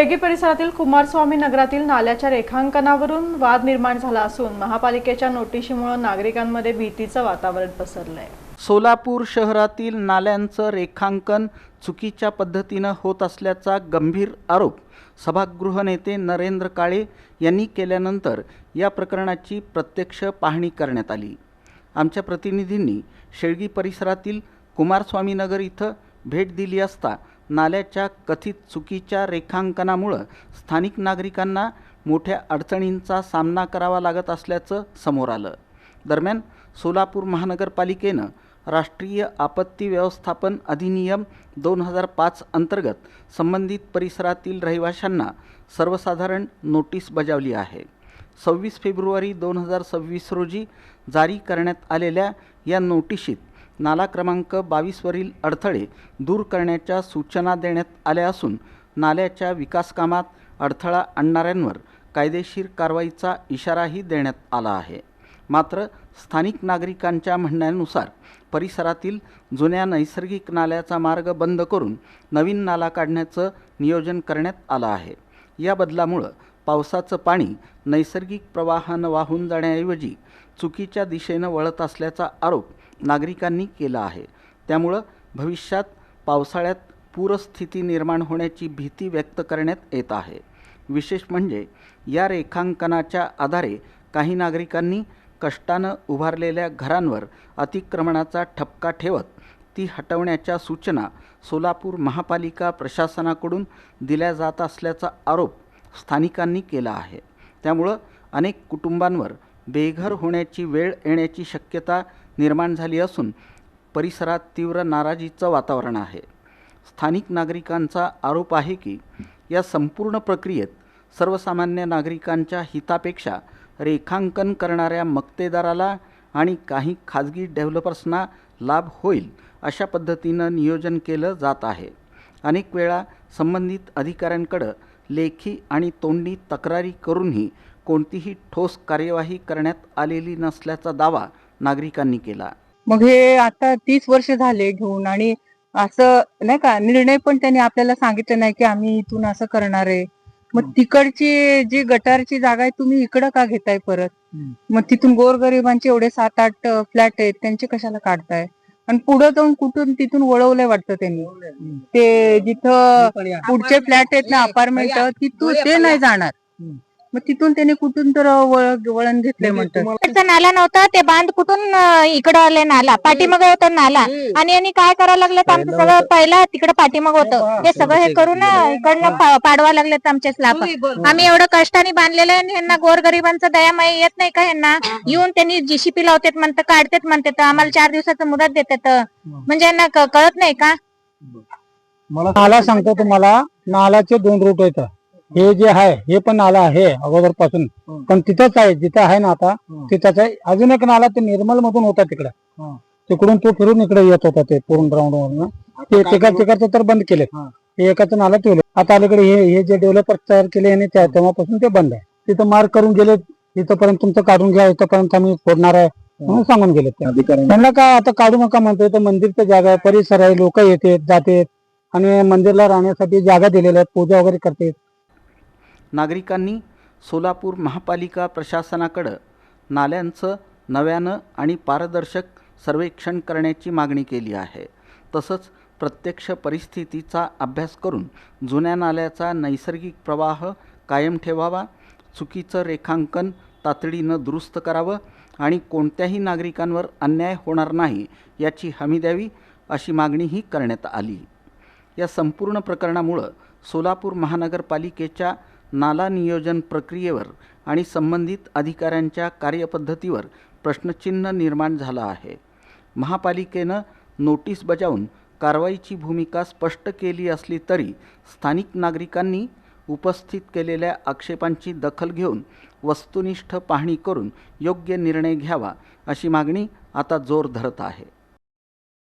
शेळगी परिसरातील कुमारस्वामी नगरातील नाल्याच्या रेखांकनावरून वाद निर्माण झाला असून महापालिकेच्या नोटिशीमुळे नागरिकांमध्ये भीतीचं वातावरण पसरलंय। सोलापूर शहरातील नाल्यांचं रेखांकन चुकीच्या पद्धतीनं होत असल्याचा गंभीर आरोप सभागृह नेते नरेंद्र काळे यांनी केल्यानंतर या प्रकरणाची प्रत्यक्ष पाहणी करण्यात आली। आमच्या प्रतिनिधींनी शेळगी परिसरातील कुमारस्वामी नगर इथं भेट दिली असता नाल्याच्या कथित चुकीच्या रेखांकनामुळे स्थानिक नागरिकांना मोठ्या अडचणींचा सामना करावा लागत असल्याचं समोर आलं। दरम्यान सोलापूर महानगरपालिकेनं राष्ट्रीय आपत्ती व्यवस्थापन अधिनियम 2005 अंतर्गत संबंधित परिसरातील रहिवाशांना सर्वसाधारण नोटीस बजावली आहे। 26 फेब्रुवारी 2026 रोजी जारी करण्यात आलेल्या या नोटिशीत नाला क्रमांक 22 वरील अडथळे दूर करण्याच्या सूचना देण्यात आल्या असून नाल्याच्या विकासकामात अडथळा आणणाऱ्यांवर कायदेशीर कारवाईचा इशाराही देण्यात आला आहे। मात्र स्थानिक नागरिकांच्या म्हणण्यानुसार परिसरातील जुन्या नैसर्गिक नाल्याचा मार्ग बंद करून नवीन नाला काढण्याचं नियोजन करण्यात आलं आहे। या बदलामुळे पावसाचं पाणी नैसर्गिक प्रवाहानं वाहून जाण्याऐवजी चुकीच्या दिशेनं वळत असल्याचा आरोप नागरिकांनी केला आहे। त्यामुळे भविष्यात पावसाळ्यात पूरस्थिती निर्माण होण्याची भीती व्यक्त करण्यात येत आहे। विशेष म्हणजे या रेखांकनाच्या आधारे काही नागरिकांनी कष्टानं उभारलेल्या घरांवर अतिक्रमणाचा ठपका ठेवत ती हटवण्याच्या सूचना सोलापूर महापालिका प्रशासनाकडून दिल्या जात असल्याचा आरोप स्थानिकांनी केला आहे। त्यामुळे अनेक कुटुंबांवर बेघर होण्याची वेळ येण्याची शक्यता निर्माण झाली असून परिसरात तीव्र नाराजीचं वातावरण आहे। स्थानिक नागरिकांचा आरोप आहे की या संपूर्ण प्रक्रियेत सर्वसामान्य नागरिकांच्या हितापेक्षा रेखांकन करणाऱ्या मक्तेदाराला आणि काही खाजगी डेव्हलपर्सना लाभ होईल अशा पद्धतीनं नियोजन केलं जात आहे। अनेक वेळा संबंधित अधिकाऱ्यांकडे लेखी आणि तोंडी तक्रारी करूनही कोणतीही ठोस कार्यवाही करण्यात आलेली नसल्याचा दावा नागरिकांनी केला। मग हे आता 30 वर्ष झाले घेऊन आणि असं नाही का निर्णय पण त्यांनी आपल्याला सांगितलं नाही की आम्ही इथून असं करणार आहे। मग तिकडची जी गटारची जागा आहे तुम्ही इकडं का घेताय परत? मग तिथून गोरगरिबांचे एवढे 7-8 फ्लॅट आहेत त्यांचे कशाला काढताय? आणि पुढे जाऊन कुठून तिथून वळवलंय वाटतं त्यांनी ते जिथं पुढचे फ्लॅट आहेत ना अपार्टमेंट तिथून ते नाही जाणार। मग तिथून त्याने कुठून तर वळण घेतलंय म्हणतात। नाला नव्हता ते बांध कुठून इकडं आले नाला पाठीमागे होता नाला आणि यांनी काय करायला लागलं आमचं सगळं पहिला तिकडे पाठीमाग होतं ते सगळं हे करून इकडनं पाडवा लागलेत आमचे स्लॅब। आम्ही एवढं कष्टाने बांधलेलं आहे यांना गोरगरिबांचा दयामाई येत नाही का? यांना येऊन त्यांनी जीसीपी लावतात म्हणतात काढतात म्हणतात आम्हाला 4 दिवसाचं मुदत देतात म्हणजे यांना कळत नाही का? नाला सांगतो तुम्हाला नालाचे 2 रूट आहेत। हे जे आहे हे पण नाला आहे अगोदर पासून पण तिथंच आहे जिथं आहे ना आता तिथंच आहे। अजून एक नाला ते निर्मल मधून होता तिकडं तिकडून तो फिरून इकडे येत होता ते पूर्ण ग्राउंड वरून ते तिकडचं तर बंद केले। हे एकाच नाला ठेवले आता अलीकडे हे जे डेव्हलपर तयार केले आणि तेव्हापासून ते बंद आहे। तिथं मार्क करून गेले इथंपर्यंत तुमचं काढून घ्या इथंपर्यंत आम्ही फोडणार आहे म्हणून सांगून गेले। त्यांना काय आता काढू नका म्हणतोय तर मंदिरचं जागा आहे परिसर आहे लोक येतात जातात आणि मंदिरला राहण्यासाठी जागा दिलेल्या आहेत पूजा वगैरे करतात। नागरिकांनी सोलापूर महापालिका प्रशासनाकडे नाल्यांचं नव्यानं आणि पारदर्शक सर्वेक्षण करण्याची मागणी केली आहे। तसंच प्रत्यक्ष परिस्थितीचा अभ्यास करून जुन्या नाल्याचा नैसर्गिक प्रवाह कायम ठेवावा, चुकीचं रेखांकन तातडीनं दुरुस्त करावं आणि कोणत्याही नागरिकांवर अन्याय होणार नाही याची हमी द्यावी अशी मागणीही करण्यात आली। या संपूर्ण प्रकरणामुळे सोलापूर महानगरपालिकेच्या नाला नियोजन प्रक्रियेवर आणि संबंधित अधिकाऱ्यांच्या कार्यपद्धतीवर प्रश्नचिन्ह निर्माण झाला आहे। महापालिकेनं नोटीस बजावून कारवाईची भूमिका स्पष्ट केली असली तरी स्थानिक नागरिकांनी उपस्थित केलेल्या आक्षेपांची दखल घेऊन वस्तुनिष्ठ पाहणी करून योग्य निर्णय घ्यावा अशी मागणी आता जोर धरत आहे।